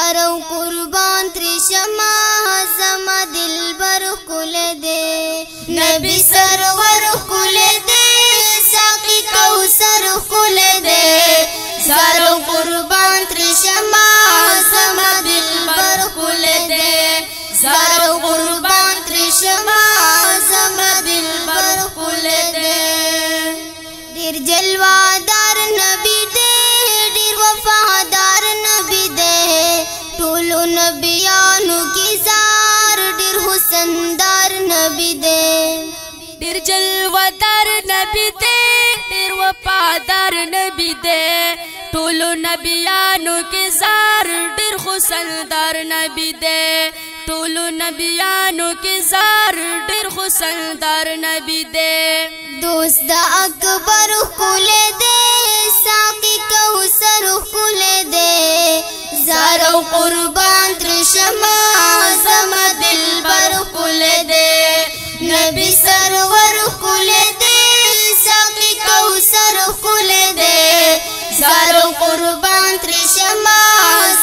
زارو قربان ترشما زما دلبر کول دے نبی سرور کول دے ساقی کوثر کول دے زارو قربان ترشما زما دلبر کول دے زارو قربان ترشما زما دلبر کول دے ډیر جلوادار نبی دے ډیر وفادار نبی دے ټولو نبیانو کی زار ډیر حسندار نبی دے ډیر جلوادار نبی دے ډیر وفادار نبی دے ټولو نبیانو کی زار ډیر حسندار نبی دے ټولو نبیانو کی زار ډیر حسندار نبی دے دوست دا اکبر کول دے ساقی کوثر کول دے زارو قربان ترشما زما دلبر کول دے نبی سرور کول دے ساقی کوثر کول دے زارو قربان ترشما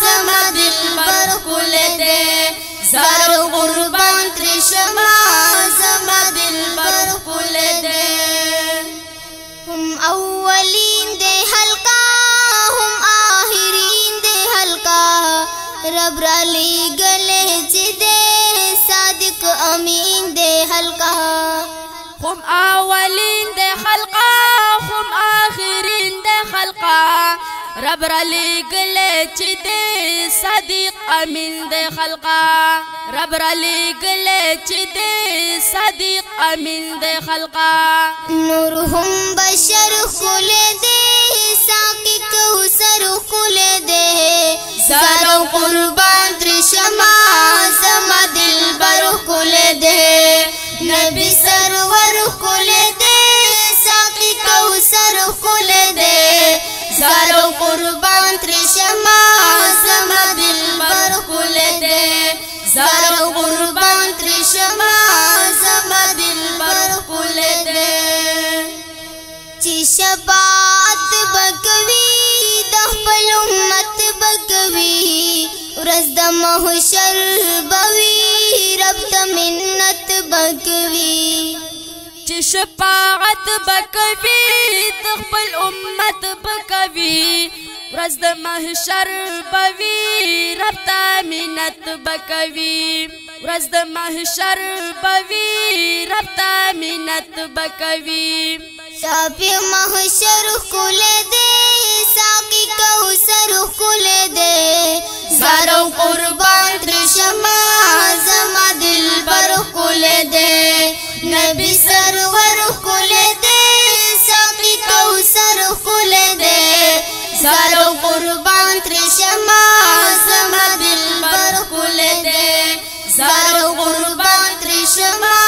زما دلبر کول دے زارو قربان ترشما زما دلبر کول دے هم اولین دے حلقہ هم آخرین دے حلقہ رب را لگلے چی دے صادق امین دے حلقہ هم اولین دے خلقہ هم آخرین دے خلقہ رب را لگلے چی دے صادق امین دے خلقہ رب را لگلے چی دے صادق امین دے خلقہ نورهم بشر کول دے ساقی کوثر کول دے زارو قربان ترشما زما دلبر کول دے نبی سرور کول دے ساقی کوثر کول دے زارو قربان ترشما زما دلبر کول دے زارو قربان ترشما زما دلبر کول دے چی شفاعت بکوی د خپل امت بکوی ورځ د محشر بوی رب ته منت بکوی چی شفاعت بکوی د خپل امت بکوی ورځ د محشر بوی رب ته منت بکوی ورځ د محشر بوی رب ته منت بکوی شافی محشر کول دے ساقی کوثر کول دے زارو قربان ترشما زما دلبر کول دے نبی سرور کول دے ساقی کوثر کول دے زارو قربان ترشما زما دلبر کول دے زارو قربان ترشما